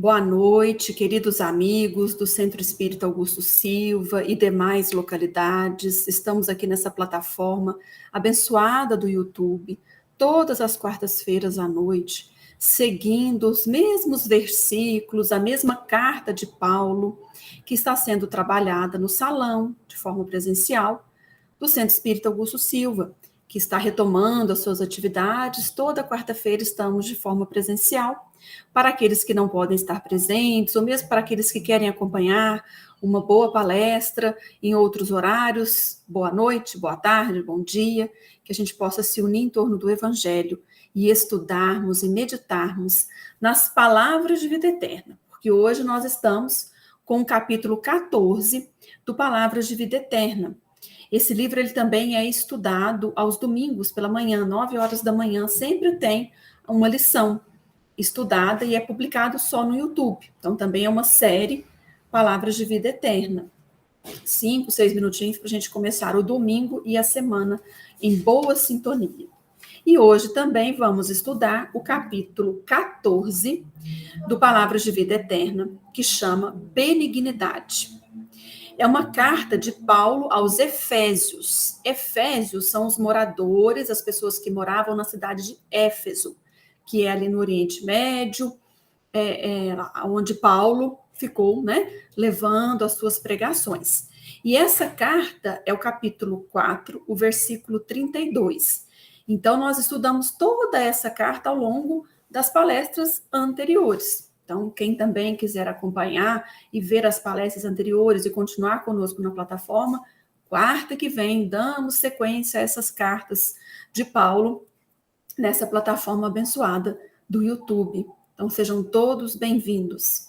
Boa noite, queridos amigos do Centro Espírita Augusto Silva e demais localidades. Estamos aqui nessa plataforma abençoada do YouTube, todas as quartas-feiras à noite, seguindo os mesmos versículos, a mesma carta de Paulo, que está sendo trabalhada no salão, de forma presencial, do Centro Espírita Augusto Silva, que está retomando as suas atividades. Toda quarta-feira estamos de forma presencial. Para aqueles que não podem estar presentes, ou mesmo para aqueles que querem acompanhar uma boa palestra em outros horários, boa noite, boa tarde, bom dia, que a gente possa se unir em torno do Evangelho e estudarmos e meditarmos nas palavras de vida eterna, porque hoje nós estamos com o capítulo 14 do Palavras de Vida Eterna. Esse livro ele também é estudado aos domingos pela manhã, 9 horas da manhã, sempre tem uma lição estudada e é publicado só no YouTube. Então, também é uma série, Palavras de Vida Eterna. 5, 6 minutinhos para a gente começar o domingo e a semana em boa sintonia. E hoje também vamos estudar o capítulo 14 do Palavras de Vida Eterna, que chama Benignidade. É uma carta de Paulo aos Efésios. Efésios são os moradores, as pessoas que moravam na cidade de Éfeso, que é ali no Oriente Médio, onde Paulo ficou, levando as suas pregações. E essa carta é o capítulo 4, o versículo 32. Então, nós estudamos toda essa carta ao longo das palestras anteriores. Então, quem também quiser acompanhar e ver as palestras anteriores e continuar conosco na plataforma, quarta que vem, damos sequência a essas cartas de Paulo nessa plataforma abençoada do YouTube. Então, sejam todos bem-vindos.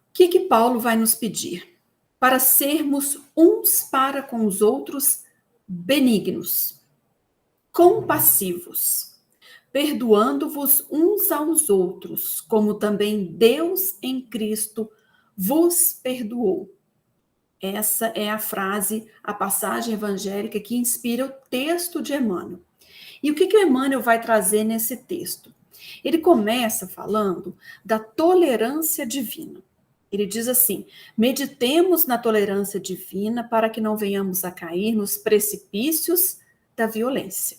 O que Paulo vai nos pedir? Para sermos uns para com os outros benignos, compassivos, perdoando-vos uns aos outros, como também Deus em Cristo vos perdoou. Essa é a frase, a passagem evangélica que inspira o texto de Emmanuel. E o que o Emmanuel vai trazer nesse texto? Ele começa falando da tolerância divina. Ele diz assim: meditemos na tolerância divina para que não venhamos a cair nos precipícios da violência.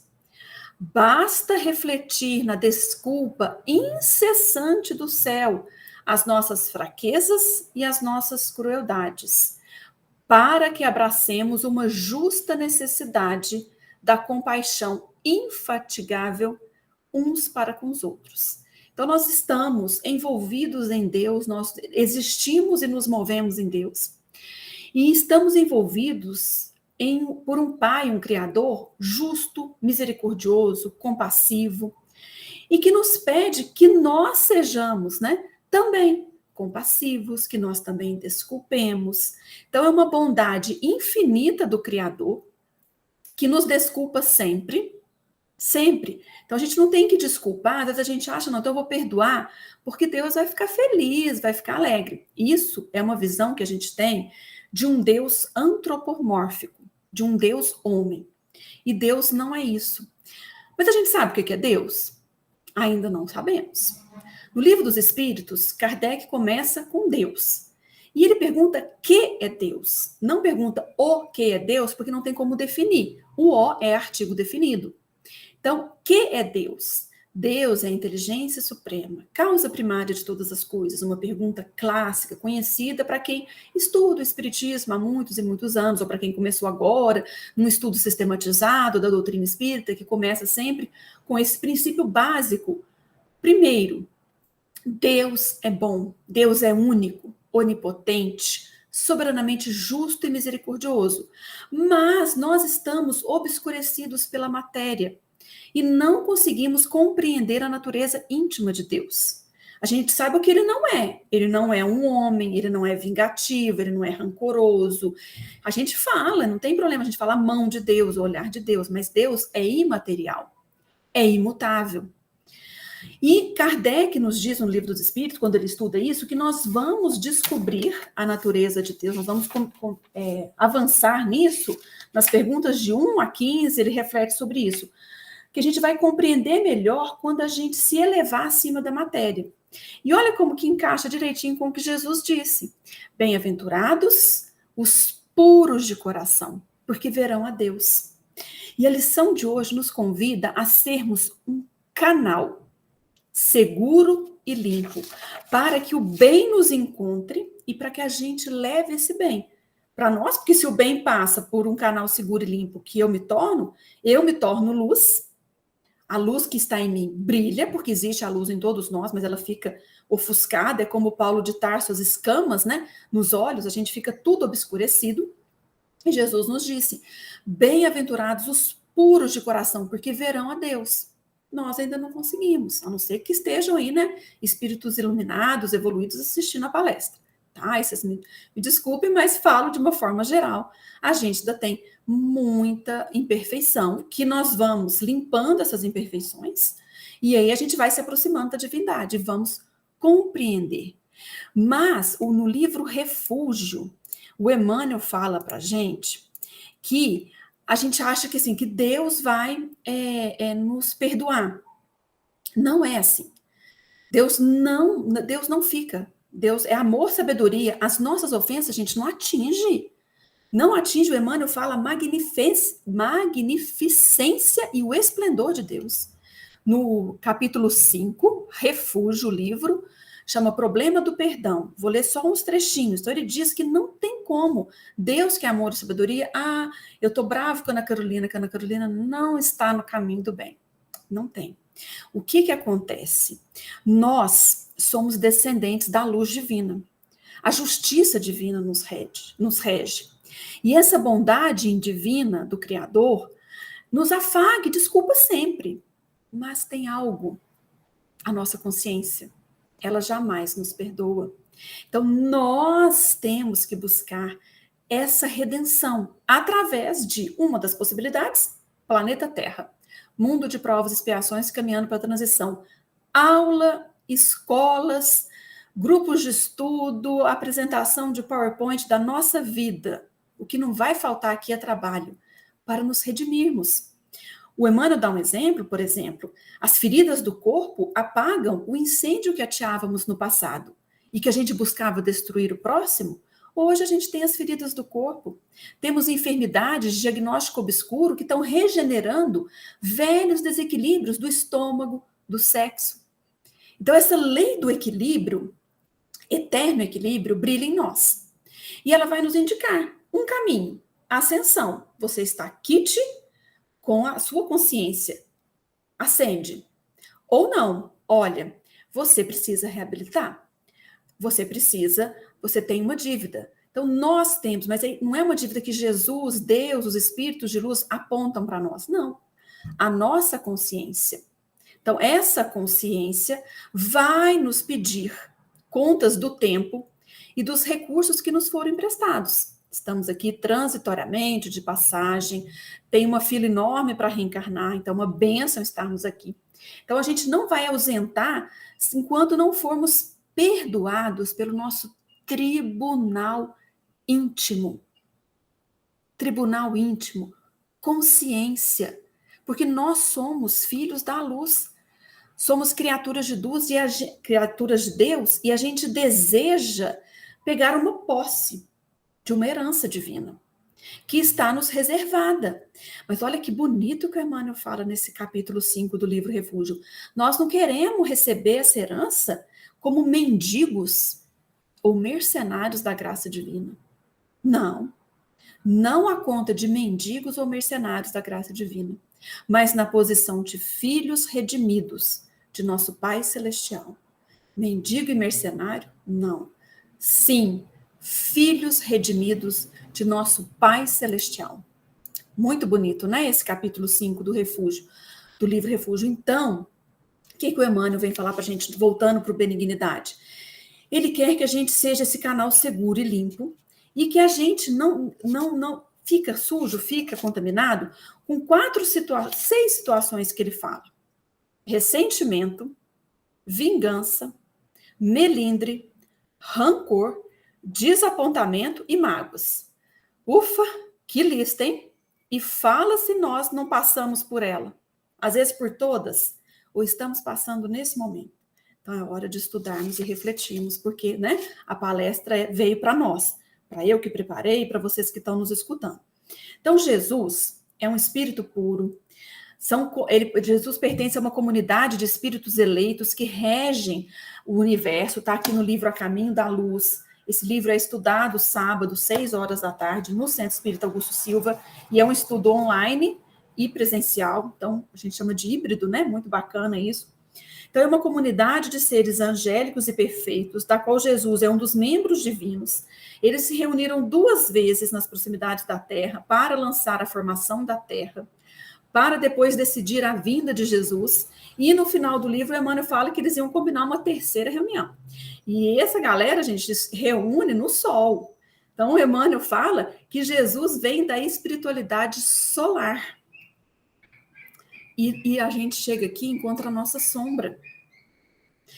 Basta refletir na desculpa incessante do céu as nossas fraquezas e as nossas crueldades, para que abracemos uma justa necessidade da compaixão infatigável uns para com os outros. Então, nós estamos envolvidos em Deus, nós existimos e nos movemos em Deus. E estamos envolvidos por um Pai, um Criador justo, misericordioso, compassivo, e que nos pede que nós sejamos, também compassivos, que nós também desculpemos. Então, é uma bondade infinita do Criador, que nos desculpa sempre, sempre. Então, a gente não tem que desculpar, às vezes a gente acha, não, então eu vou perdoar, porque Deus vai ficar feliz, vai ficar alegre. Isso é uma visão que a gente tem de um Deus antropomórfico, de um Deus homem. E Deus não é isso. Mas a gente sabe o que é Deus? Ainda não sabemos. No Livro dos Espíritos, Kardec começa com Deus. E ele pergunta que é Deus. Não pergunta o que é Deus, porque não tem como definir. O O é artigo definido. Então, que é Deus? Deus é a inteligência suprema, causa primária de todas as coisas. Uma pergunta clássica, conhecida para quem estuda o Espiritismo há muitos e muitos anos, ou para quem começou agora, num estudo sistematizado da doutrina espírita, que começa sempre com esse princípio básico. Primeiro, Deus é bom, Deus é único, onipotente, soberanamente justo e misericordioso. Mas nós estamos obscurecidos pela matéria e não conseguimos compreender a natureza íntima de Deus. A gente sabe o que ele não é. Ele não é um homem, ele não é vingativo, ele não é rancoroso. A gente fala, não tem problema, a gente fala a mão de Deus, o olhar de Deus, mas Deus é imaterial, é imutável. E Kardec nos diz no Livro dos Espíritos, quando ele estuda isso, que nós vamos descobrir a natureza de Deus, nós vamos avançar nisso, nas perguntas de 1 a 15, ele reflete sobre isso, que a gente vai compreender melhor quando a gente se elevar acima da matéria. E olha como que encaixa direitinho com o que Jesus disse. Bem-aventurados os puros de coração, porque verão a Deus. E a lição de hoje nos convida a sermos um canal seguro e limpo, para que o bem nos encontre e para que a gente leve esse bem para nós, porque se o bem passa por um canal seguro e limpo que eu me torno luz. A luz que está em mim brilha, porque existe a luz em todos nós, mas ela fica ofuscada, é como Paulo de Tarso, as escamas, né, nos olhos, a gente fica tudo obscurecido. E Jesus nos disse: bem-aventurados os puros de coração, porque verão a Deus. Nós ainda não conseguimos, a não ser que estejam aí, né, espíritos iluminados, evoluídos, assistindo a palestra. Tá? Vocês me desculpem, mas falo de uma forma geral. A gente ainda tem muita imperfeição, que nós vamos limpando essas imperfeições, e aí a gente vai se aproximando da divindade, vamos compreender. Mas no livro Refúgio, o Emmanuel fala para a gente que a gente acha que, assim, que Deus vai nos perdoar. Não é assim. Deus não fica. Deus é amor, sabedoria. As nossas ofensas, a gente não atinge. Não atinge, o Emmanuel fala magnificência e o esplendor de Deus. No capítulo 5, Refúgio, o livro, chama Problema do Perdão. Vou ler só uns trechinhos. Então, ele diz que não tem como. Deus, que é amor e sabedoria, eu tô bravo com a Ana Carolina, que a Ana Carolina não está no caminho do bem. Não tem. O que acontece? Nós somos descendentes da luz divina. A justiça divina nos rege. E essa bondade divina do Criador nos afaga e desculpa sempre. Mas tem algo, a nossa consciência, ela jamais nos perdoa. Então, nós temos que buscar essa redenção através de uma das possibilidades, planeta Terra, mundo de provas e expiações caminhando para a transição. Aula, escolas, grupos de estudo, apresentação de PowerPoint da nossa vida. O que não vai faltar aqui é trabalho para nos redimirmos. O Emmanuel dá um exemplo, por exemplo, as feridas do corpo apagam o incêndio que ateávamos no passado e que a gente buscava destruir o próximo. Hoje a gente tem as feridas do corpo. Temos enfermidades de diagnóstico obscuro que estão regenerando velhos desequilíbrios do estômago, do sexo. Então, essa lei do equilíbrio, eterno equilíbrio, brilha em nós. E ela vai nos indicar um caminho, a ascensão. Você está quite com a sua consciência. Acende. Ou não. Olha, você precisa reabilitar. Você tem uma dívida. Então, nós temos, mas não é uma dívida que Jesus, Deus, os espíritos de luz apontam para nós. Não. A nossa consciência. Então, essa consciência vai nos pedir contas do tempo e dos recursos que nos foram emprestados. Estamos aqui transitoriamente, de passagem, tem uma fila enorme para reencarnar, então uma bênção estarmos aqui. Então, a gente não vai ausentar enquanto não formos perdoados pelo nosso tribunal íntimo. Tribunal íntimo, consciência, porque nós somos filhos da luz. Somos criaturas de Deus e a gente deseja pegar uma posse de uma herança divina que está nos reservada. Mas olha que bonito que o Emmanuel fala nesse capítulo 5 do livro Refúgio. Nós não queremos receber essa herança como mendigos ou mercenários da graça divina. Não. Não a conta de mendigos ou mercenários da graça divina, mas na posição de filhos redimidos de nosso Pai Celestial. Mendigo e mercenário? Não. Sim, filhos redimidos de nosso Pai Celestial. Muito bonito, né? Esse capítulo 5 do Refúgio, do livro Refúgio. Então, o que o Emmanuel vem falar para a gente, voltando para o Benignidade? Ele quer que a gente seja esse canal seguro e limpo e que a gente não fica sujo, fica contaminado com 6 situações que ele fala. Ressentimento, vingança, melindre, rancor, desapontamento e mágoas. Ufa, que lista, hein? E fala se nós não passamos por ela. Às vezes por todas, ou estamos passando nesse momento. Então é hora de estudarmos e refletirmos, porque, né, a palestra veio para nós, para eu que preparei e para vocês que estão nos escutando. Então, Jesus é um espírito puro. Jesus pertence a uma comunidade de espíritos eleitos que regem o universo. Está aqui no livro A Caminho da Luz. Esse livro é estudado sábado, 6 horas da tarde, no Centro Espírita Augusto Silva, e é um estudo online e presencial. Então, a gente chama de híbrido, né? Muito bacana isso. Então, é uma comunidade de seres angélicos e perfeitos, da qual Jesus é um dos membros divinos. Eles se reuniram 2 vezes nas proximidades da Terra para lançar a formação da Terra, para depois decidir a vinda de Jesus. E no final do livro, Emmanuel fala que eles iam combinar uma 3ª reunião. E essa galera, gente, se reúne no sol. Então, Emmanuel fala que Jesus vem da espiritualidade solar. E a gente chega aqui e encontra a nossa sombra.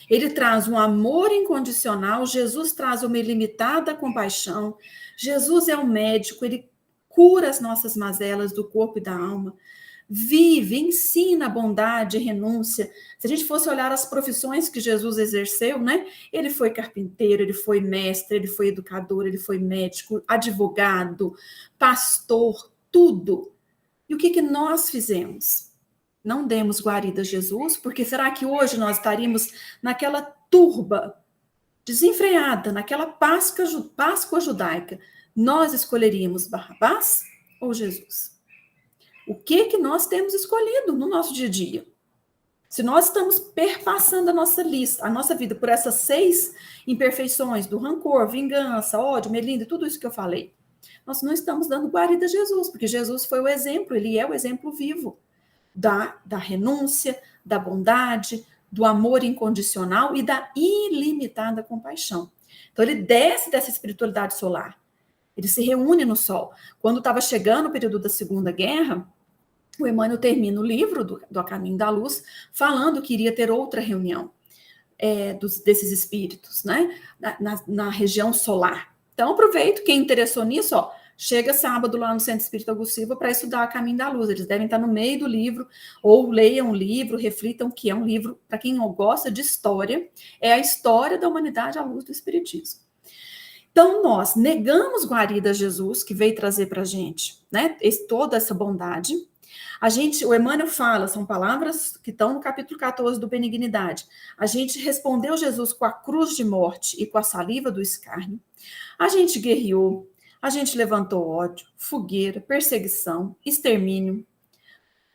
Ele traz um amor incondicional, Jesus traz uma ilimitada compaixão, Jesus é um médico, ele cura as nossas mazelas do corpo e da alma, vive, ensina a bondade e renúncia. Se a gente fosse olhar as profissões que Jesus exerceu, né? Ele foi carpinteiro, ele foi mestre, ele foi educador, ele foi médico, advogado, pastor, tudo. E o que nós fizemos? Não demos guarida a Jesus, porque será que hoje nós estaríamos naquela turba desenfreada, naquela Páscoa judaica? Nós escolheríamos Barrabás ou Jesus? O que nós temos escolhido no nosso dia a dia? Se nós estamos perpassando a nossa lista, a nossa vida por essas 6 imperfeições do rancor, vingança, ódio, melindre, tudo isso que eu falei, nós não estamos dando guarida a Jesus, porque Jesus foi o exemplo, ele é o exemplo vivo da renúncia, da bondade, do amor incondicional e da ilimitada compaixão. Então, ele desce dessa espiritualidade solar, ele se reúne no sol. Quando estava chegando o período da Segunda Guerra, o Emmanuel termina o livro do A Caminho da Luz, falando que iria ter outra reunião desses espíritos, né, na região solar. Então, aproveito, quem interessou nisso, ó, chega sábado lá no Centro Espírita Augusto Silva para estudar A Caminho da Luz. Eles devem estar no meio do livro, ou leiam o livro, reflitam que é um livro, para quem gosta de história, é a história da humanidade à luz do Espiritismo. Então, nós negamos guarida a Jesus, que veio trazer para a gente, né, toda essa bondade. O Emmanuel fala, são palavras que estão no capítulo 14 do Benignidade. A gente respondeu Jesus com a cruz de morte e com a saliva do escárnio. A gente guerreou, a gente levantou ódio, fogueira, perseguição, extermínio,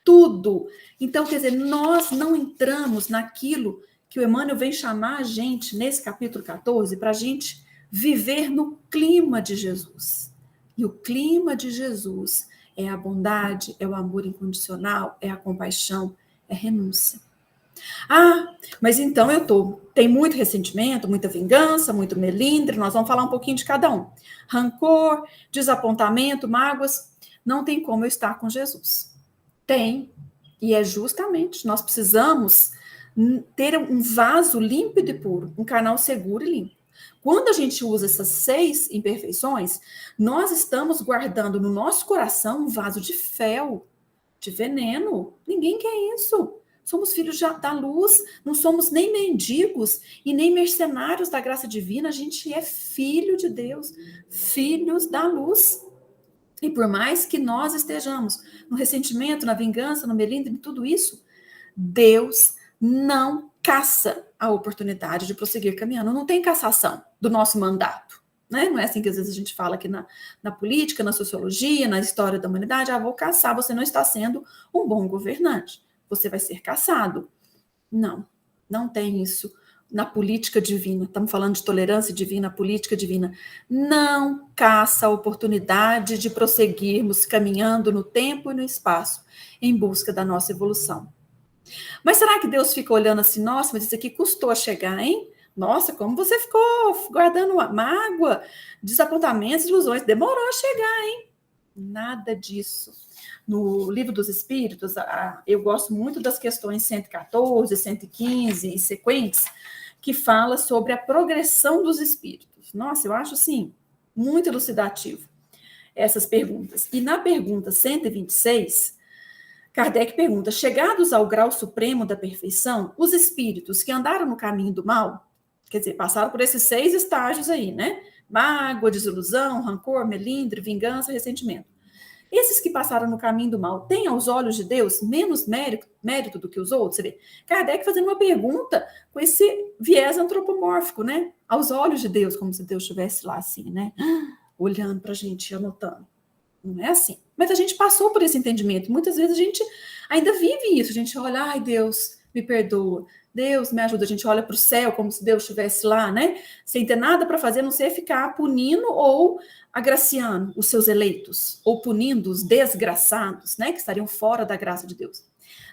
tudo. Então, quer dizer, nós não entramos naquilo que o Emmanuel vem chamar a gente, nesse capítulo 14, para a gente viver no clima de Jesus. E o clima de Jesus é a bondade, é o amor incondicional, é a compaixão, é a renúncia. Ah, mas então tem muito ressentimento, muita vingança, muito melindre, nós vamos falar um pouquinho de cada um. Rancor, desapontamento, mágoas, não tem como eu estar com Jesus. Tem, e é justamente, nós precisamos ter um vaso límpido e puro, um canal seguro e limpo. Quando a gente usa essas 6 imperfeições, nós estamos guardando no nosso coração um vaso de fel, de veneno. Ninguém quer isso. Somos filhos da luz, não somos nem mendigos e nem mercenários da graça divina, a gente é filho de Deus, filhos da luz. E por mais que nós estejamos no ressentimento, na vingança, no melindre, em tudo isso, Deus não caça a oportunidade de prosseguir caminhando. Não tem cassação do nosso mandato. Né? Não é assim que às vezes a gente fala aqui na política, na sociologia, na história da humanidade, vou caçar, você não está sendo um bom governante. Você vai ser caçado. Não, não tem isso na política divina. Estamos falando de tolerância divina, política divina. Não caça a oportunidade de prosseguirmos caminhando no tempo e no espaço em busca da nossa evolução. Mas será que Deus fica olhando assim, nossa, mas isso aqui custou a chegar, hein? Nossa, como você ficou guardando mágoa, desapontamentos, ilusões, demorou a chegar, hein? Nada disso. No Livro dos Espíritos, eu gosto muito das questões 114, 115 e sequentes, que fala sobre a progressão dos espíritos. Nossa, eu acho, assim, muito elucidativo essas perguntas. E na pergunta 126, Kardec pergunta: chegados ao grau supremo da perfeição, os espíritos que andaram no caminho do mal, quer dizer, passaram por esses 6 estágios aí, né? Mágoa, desilusão, rancor, melindre, vingança, ressentimento. Esses que passaram no caminho do mal têm, aos olhos de Deus, menos mérito do que os outros? Você vê, Kardec fazendo uma pergunta com esse viés antropomórfico, né? Aos olhos de Deus, como se Deus estivesse lá assim, né? Olhando para a gente, anotando. Não é assim. Mas a gente passou por esse entendimento. Muitas vezes a gente ainda vive isso. A gente olha, ai, Deus, me perdoa. Deus, me ajuda. A gente olha para o céu como se Deus estivesse lá, né? Sem ter nada para fazer, a não ser ficar punindo ou agraciando os seus eleitos, ou punindo os desgraçados, né? Que estariam fora da graça de Deus.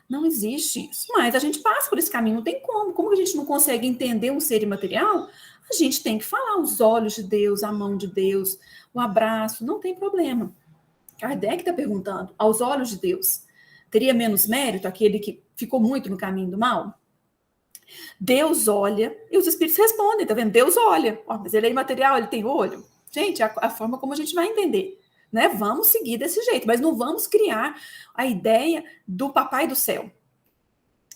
Não existe isso. Mas a gente passa por esse caminho, não tem como. Como a gente não consegue entender um ser imaterial, a gente tem que falar os olhos de Deus, a mão de Deus, o abraço, não tem problema. Kardec está perguntando, aos olhos de Deus, teria menos mérito aquele que ficou muito no caminho do mal? Deus olha e os espíritos respondem, tá vendo? Deus olha, mas ele é imaterial, ele tem olho. Gente, a forma como a gente vai entender, né? Vamos seguir desse jeito, mas não vamos criar a ideia do papai do céu,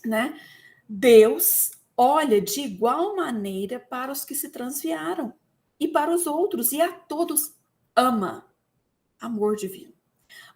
né? Deus olha de igual maneira para os que se transviaram e para os outros, e a todos ama. Amor divino.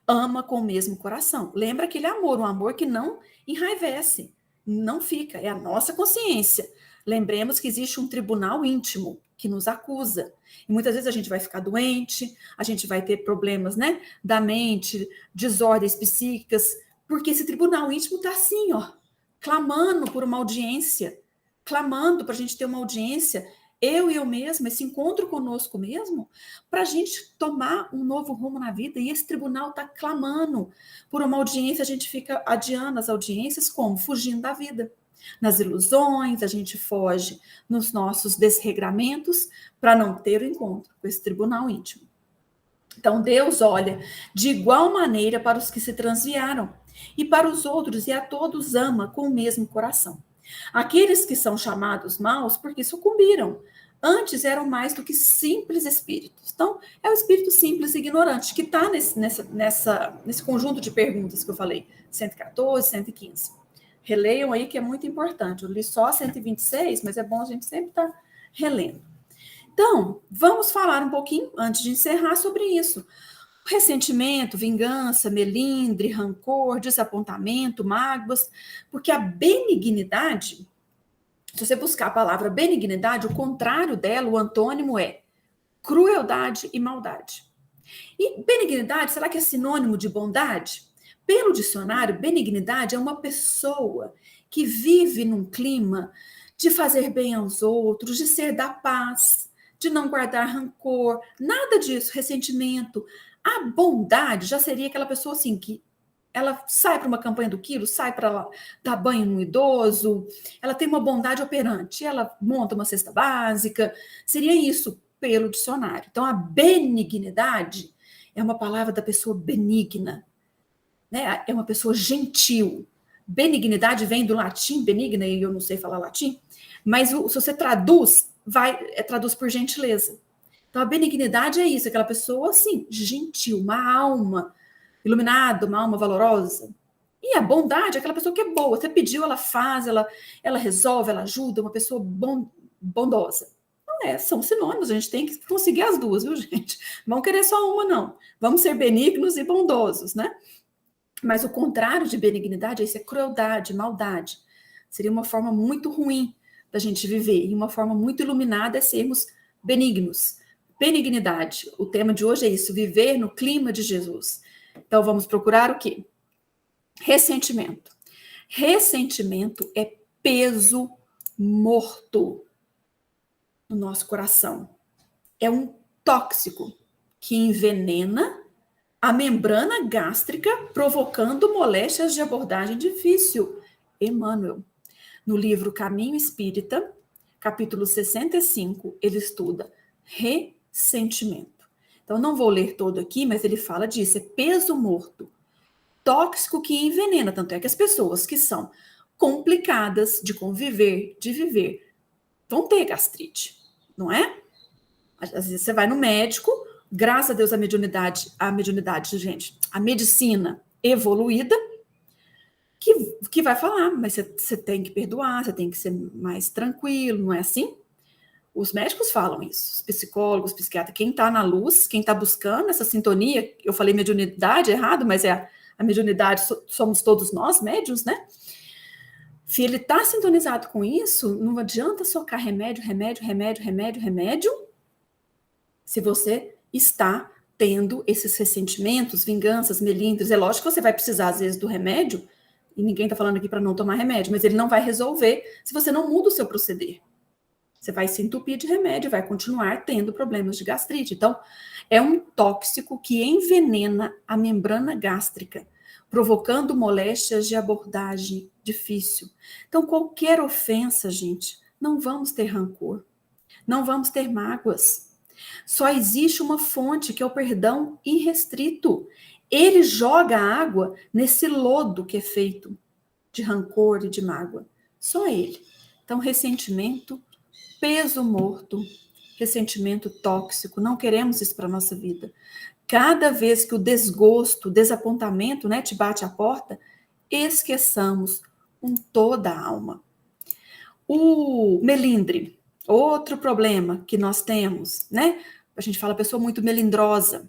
Ama com o mesmo coração. Lembra aquele amor, um amor que não enraivece, não fica, é a nossa consciência. Lembremos que existe um tribunal íntimo que nos acusa. E muitas vezes a gente vai ficar doente, a gente vai ter problemas, né, da mente, desordens psíquicas, porque esse tribunal íntimo está assim, ó, clamando por uma audiência, clamando para a gente ter uma audiência, eu mesma, esse encontro conosco mesmo, para a gente tomar um novo rumo na vida. E esse tribunal está clamando por uma audiência, a gente fica adiando as audiências como? Fugindo da vida. Nas ilusões, a gente foge nos nossos desregramentos para não ter o encontro com esse tribunal íntimo. Então, Deus olha de igual maneira para os que se transviaram e para os outros, e a todos ama com o mesmo coração. Aqueles que são chamados maus porque sucumbiram. Antes eram mais do que simples espíritos. Então, é o espírito simples e ignorante que está nesse conjunto de perguntas que eu falei, 114, 115. Releiam aí que é muito importante. Eu li só 126, mas é bom a gente sempre estar relendo. Então, vamos falar um pouquinho, antes de encerrar, sobre isso. Ressentimento, vingança, melindre, rancor, desapontamento, mágoas, porque a benignidade, se você buscar a palavra benignidade, o contrário dela, o antônimo é crueldade e maldade. E benignidade, será que é sinônimo de bondade? Pelo dicionário, benignidade é uma pessoa que vive num clima de fazer bem aos outros, de ser da paz, de não guardar rancor, nada disso, ressentimento. A bondade já seria aquela pessoa assim que ela sai para uma campanha do quilo, sai para dar banho no idoso, ela tem uma bondade operante, ela monta uma cesta básica, seria isso pelo dicionário. Então, a benignidade é uma palavra da pessoa benigna, né? É uma pessoa gentil. Benignidade vem do latim, benigna, e eu não sei falar latim, mas se você traduz, traduz por gentileza. Então, a benignidade é isso, aquela pessoa, assim, gentil, uma alma iluminada, uma alma valorosa. E a bondade é aquela pessoa que é boa. Você pediu, ela faz, ela resolve, ela ajuda, uma pessoa bondosa. Não são sinônimos, a gente tem que conseguir as duas, viu, gente? Não vamos querer só uma, não. Vamos ser benignos e bondosos, né? Mas o contrário de benignidade é crueldade, maldade. Seria uma forma muito ruim da gente viver. E uma forma muito iluminada é sermos benignos. Benignidade. O tema de hoje é isso, viver no clima de Jesus. Então, vamos procurar o quê? Ressentimento. Ressentimento é peso morto no nosso coração. É um tóxico que envenena a membrana gástrica, provocando moléstias de abordagem difícil. Emmanuel, no livro Caminho Espírita, capítulo 65, ele estuda ressentimento. Então, não vou ler todo aqui, mas ele fala disso, é peso morto, tóxico que envenena, tanto é que as pessoas que são complicadas de conviver, de viver, vão ter gastrite, não é? Às vezes você vai no médico, graças a Deus a mediunidade, gente, a medicina evoluída, que vai falar, mas você tem que perdoar, você tem que ser mais tranquilo, não é assim? Os médicos falam isso, os psicólogos, psiquiatras, quem está na luz, quem está buscando essa sintonia, eu falei mediunidade errado, mas é a mediunidade, somos todos nós, médiuns, né? Se ele está sintonizado com isso, não adianta socar remédio, se você está tendo esses ressentimentos, vinganças, melindres. É lógico que você vai precisar, às vezes, do remédio, e ninguém está falando aqui para não tomar remédio, mas ele não vai resolver se você não muda o seu proceder. Você vai se entupir de remédio, vai continuar tendo problemas de gastrite. Então, é um tóxico que envenena a membrana gástrica, provocando moléstias de abordagem difícil. Então, qualquer ofensa, gente, não vamos ter rancor, não vamos ter mágoas. Só existe uma fonte, que é o perdão irrestrito. Ele joga a água nesse lodo que é feito de rancor e de mágoa. Só ele. Então, ressentimento, peso morto, ressentimento tóxico, não queremos isso para a nossa vida. Cada vez que o desgosto, o desapontamento, né, te bate à porta, esqueçamos com toda a alma. O melindre, outro problema que nós temos, né? A gente fala pessoa muito melindrosa.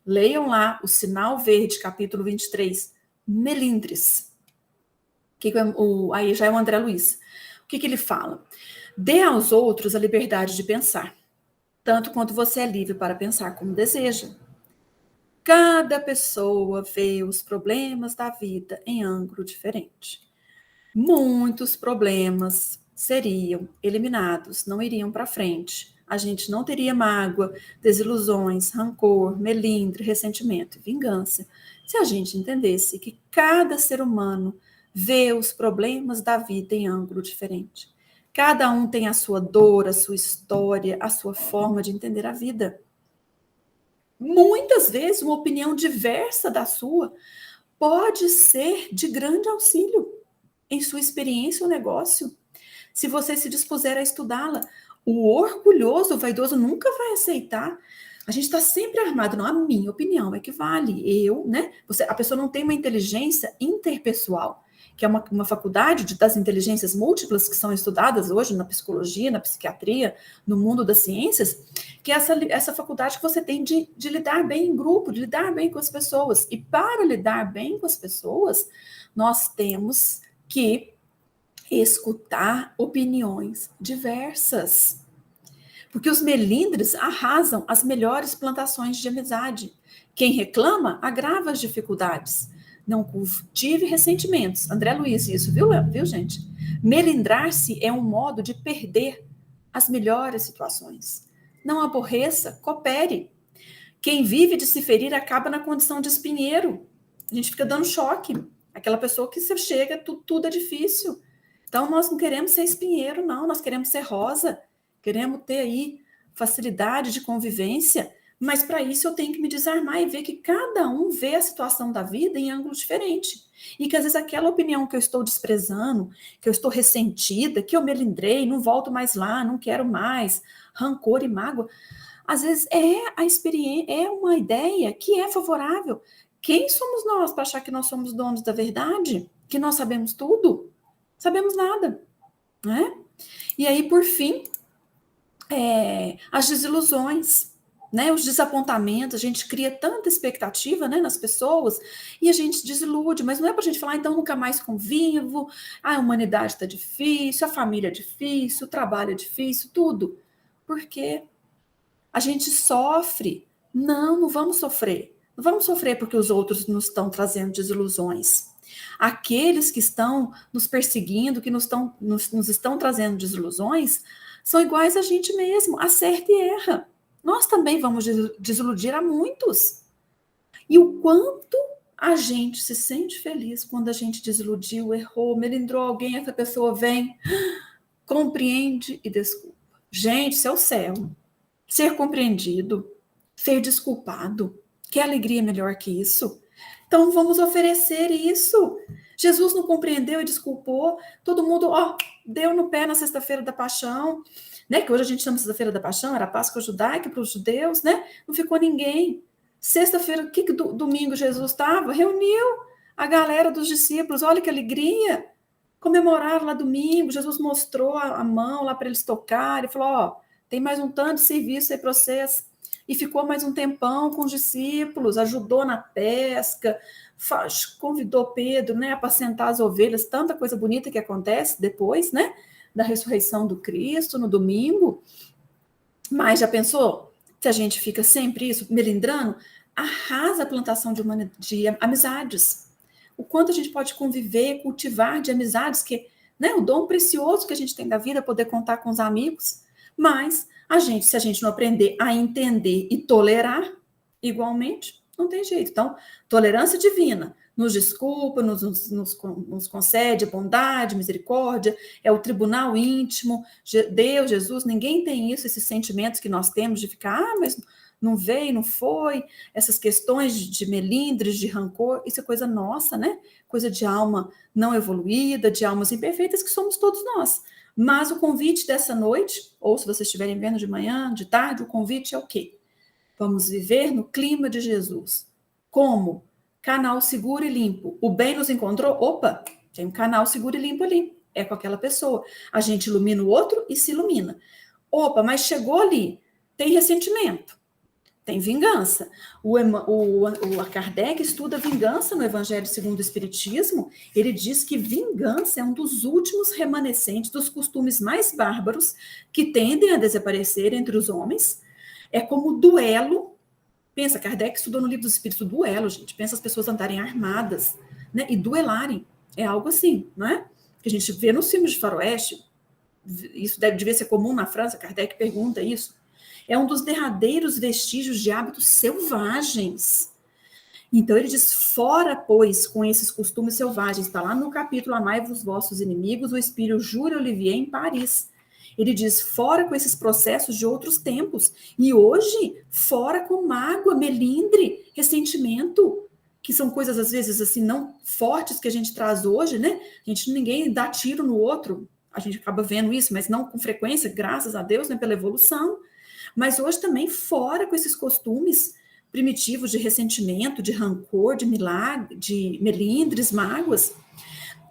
Leiam lá o Sinal Verde, capítulo 23, melindres. Aí já é o André Luiz. O que ele fala? Dê aos outros a liberdade de pensar, tanto quanto você é livre para pensar como deseja. Cada pessoa vê os problemas da vida em ângulo diferente. Muitos problemas seriam eliminados, não iriam para frente. A gente não teria mágoa, desilusões, rancor, melindre, ressentimento e vingança, se a gente entendesse que cada ser humano vê os problemas da vida em ângulo diferente. Cada um tem a sua dor, a sua história, a sua forma de entender a vida. Muitas vezes, uma opinião diversa da sua pode ser de grande auxílio em sua experiência ou negócio, se você se dispuser a estudá-la. O orgulhoso, o vaidoso nunca vai aceitar. A gente está sempre armado, não, a minha opinião é que vale, né? A pessoa não tem uma inteligência interpessoal, que é uma faculdade das inteligências múltiplas que são estudadas hoje na psicologia, na psiquiatria, no mundo das ciências, que é essa faculdade que você tem de lidar bem em grupo, de lidar bem com as pessoas. E para lidar bem com as pessoas, nós temos que escutar opiniões diversas. Porque os melindres arrasam as melhores plantações de amizade. Quem reclama agrava as dificuldades. Não cultive ressentimentos. André Luiz, isso, viu, gente? Melindrar-se é um modo de perder as melhores situações. Não aborreça, coopere. Quem vive de se ferir acaba na condição de espinheiro. A gente fica dando choque. Aquela pessoa que você chega, tudo é difícil. Então, nós não queremos ser espinheiro, não. Nós queremos ser rosa. Queremos ter aí facilidade de convivência. Mas para isso eu tenho que me desarmar e ver que cada um vê a situação da vida em ângulo diferente. E que às vezes aquela opinião que eu estou desprezando, que eu estou ressentida, que eu melindrei, não volto mais lá, não quero mais, rancor e mágoa, às vezes é a experiência, é uma ideia que é favorável. Quem somos nós para achar que nós somos donos da verdade? Que nós sabemos tudo? Sabemos nada, né? E aí, por fim, as desilusões, né? Os desapontamentos, a gente cria tanta expectativa, né, nas pessoas e a gente desilude, mas não é para a gente falar, então nunca mais convivo, a humanidade está difícil, a família é difícil, o trabalho é difícil, tudo. Porque a gente sofre. Não vamos sofrer. Não vamos sofrer porque os outros nos estão trazendo desilusões. Aqueles que estão nos perseguindo, que nos estão trazendo desilusões, são iguais a gente mesmo, acerta e erra. Nós também vamos desiludir a muitos. E o quanto a gente se sente feliz quando a gente desiludiu, errou, melindrou alguém, essa pessoa vem, compreende e desculpa. Gente, isso é o céu. Ser compreendido, ser desculpado. Que alegria melhor que isso? Então vamos oferecer isso. Jesus não compreendeu e desculpou. Todo mundo, deu no pé na sexta-feira da paixão, né? Que hoje a gente chama de sexta-feira da paixão, era a Páscoa judaica para os judeus, né? Não ficou ninguém. Sexta-feira, o que domingo Jesus estava? Reuniu a galera dos discípulos, olha que alegria. Comemoraram lá domingo, Jesus mostrou a mão lá para eles tocarem, falou, ó, tem mais um tanto de serviço aí para vocês. E ficou mais um tempão com os discípulos, ajudou na pesca, convidou Pedro, né, a apacentar as ovelhas, tanta coisa bonita que acontece depois, né, da ressurreição do Cristo no domingo. Mas já pensou? Se a gente fica sempre isso, melindrando, arrasa a plantação de amizades. O quanto a gente pode conviver, cultivar de amizades, que, né, o dom precioso que a gente tem da vida, poder contar com os amigos. Mas se a gente não aprender a entender e tolerar igualmente, não tem jeito. Então, tolerância divina nos desculpa, nos concede bondade, misericórdia, é o tribunal íntimo, Deus, Jesus, ninguém tem isso, esses sentimentos que nós temos de ficar, mas não veio, não foi, essas questões de melindres, de rancor, isso é coisa nossa, né? Coisa de alma não evoluída, de almas imperfeitas, que somos todos nós. Mas o convite dessa noite, ou se vocês estiverem vendo de manhã, de tarde, o convite é o quê? Vamos viver no clima de Jesus. Como? Canal seguro e limpo. O bem nos encontrou? Opa, tem um canal seguro e limpo ali. É com aquela pessoa. A gente ilumina o outro e se ilumina. Opa, mas chegou ali. Tem ressentimento. Tem vingança. O Kardec estuda vingança no Evangelho segundo o Espiritismo. Ele diz que vingança é um dos últimos remanescentes dos costumes mais bárbaros que tendem a desaparecer entre os homens. É como duelo. Pensa, Kardec estudou no Livro dos Espíritos duelo, gente. Pensa as pessoas andarem armadas, né? E duelarem. É algo assim, não é? Que a gente vê nos filmes de faroeste. Isso devia ser comum na França. Kardec pergunta isso. É um dos derradeiros vestígios de hábitos selvagens. Então ele diz, fora, pois, com esses costumes selvagens. Está lá no capítulo Amai-vos vossos inimigos, o Espírito Júlio Olivier em Paris. Ele diz, fora com esses processos de outros tempos. E hoje, fora com mágoa, melindre, ressentimento, que são coisas, às vezes, assim, não fortes que a gente traz hoje, né? Ninguém dá tiro no outro. A gente acaba vendo isso, mas não com frequência, graças a Deus, né, pela evolução. Mas hoje também, fora com esses costumes primitivos de ressentimento, de rancor, de milagre, de melindres, mágoas.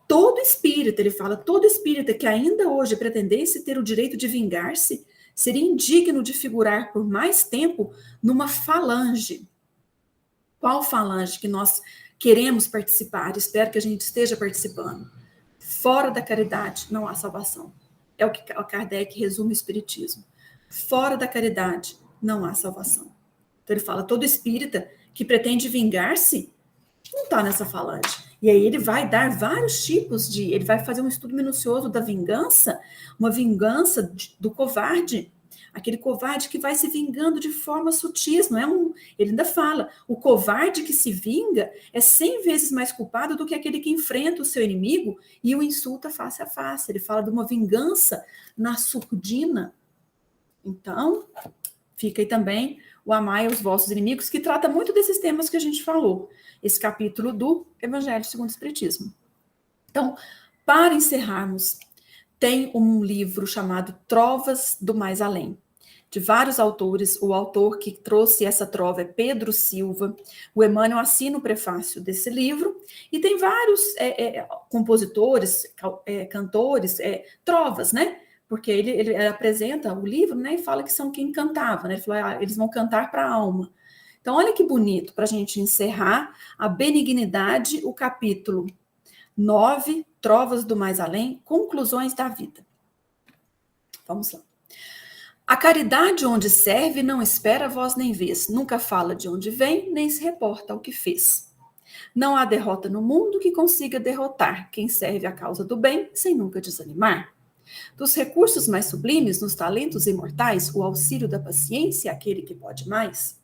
Todo espírita, ele fala, todo espírita que ainda hoje pretendesse ter o direito de vingar-se, seria indigno de figurar por mais tempo numa falange. Qual falange que nós queremos participar? Espero que a gente esteja participando. Fora da caridade não há salvação. É o que Kardec resume o Espiritismo. Fora da caridade não há salvação. Então ele fala, todo espírita que pretende vingar-se não está nessa falange. E aí ele vai dar vários tipos ele vai fazer um estudo minucioso da vingança, uma vingança do covarde, aquele covarde que vai se vingando de forma sutis, não é ele ainda fala, o covarde que se vinga é 100 vezes mais culpado do que aquele que enfrenta o seu inimigo e o insulta face a face. Ele fala de uma vingança na surdina. Então, fica aí também o Amai os vossos inimigos, que trata muito desses temas que a gente falou, esse capítulo do Evangelho segundo o Espiritismo. Então, para encerrarmos, tem um livro chamado Trovas do Mais Além, de vários autores. O autor que trouxe essa trova é Pedro Silva. O Emmanuel assina o prefácio desse livro, e tem vários compositores, cantores, trovas, né? Porque ele apresenta o livro, né, e fala que são quem cantava, né? Ele falou, eles vão cantar para a alma. Então, olha que bonito, para a gente encerrar a benignidade, o capítulo 9, Trovas do Mais Além, Conclusões da Vida. Vamos lá. A caridade onde serve não espera voz nem vez, nunca fala de onde vem, nem se reporta ao que fez. Não há derrota no mundo que consiga derrotar quem serve à causa do bem sem nunca desanimar. Dos recursos mais sublimes nos talentos imortais, o auxílio da paciência é aquele que pode mais.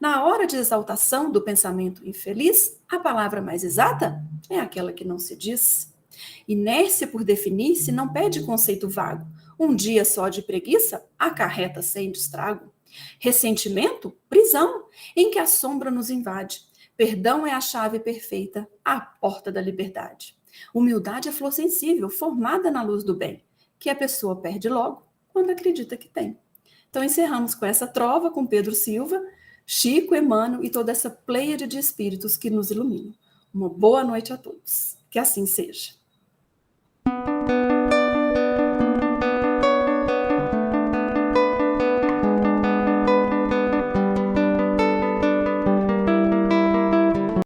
Na hora de exaltação do pensamento infeliz, a palavra mais exata é aquela que não se diz. Inércia por definir-se não pede conceito vago. Um dia só de preguiça acarreta sem estrago. Ressentimento, prisão, em que a sombra nos invade. Perdão é a chave perfeita, a porta da liberdade. Humildade é flor sensível, formada na luz do bem, que a pessoa perde logo quando acredita que tem. Então encerramos com essa trova com Pedro Silva, Chico, Emmanuel e toda essa pleiade de espíritos que nos iluminam. Uma boa noite a todos. Que assim seja.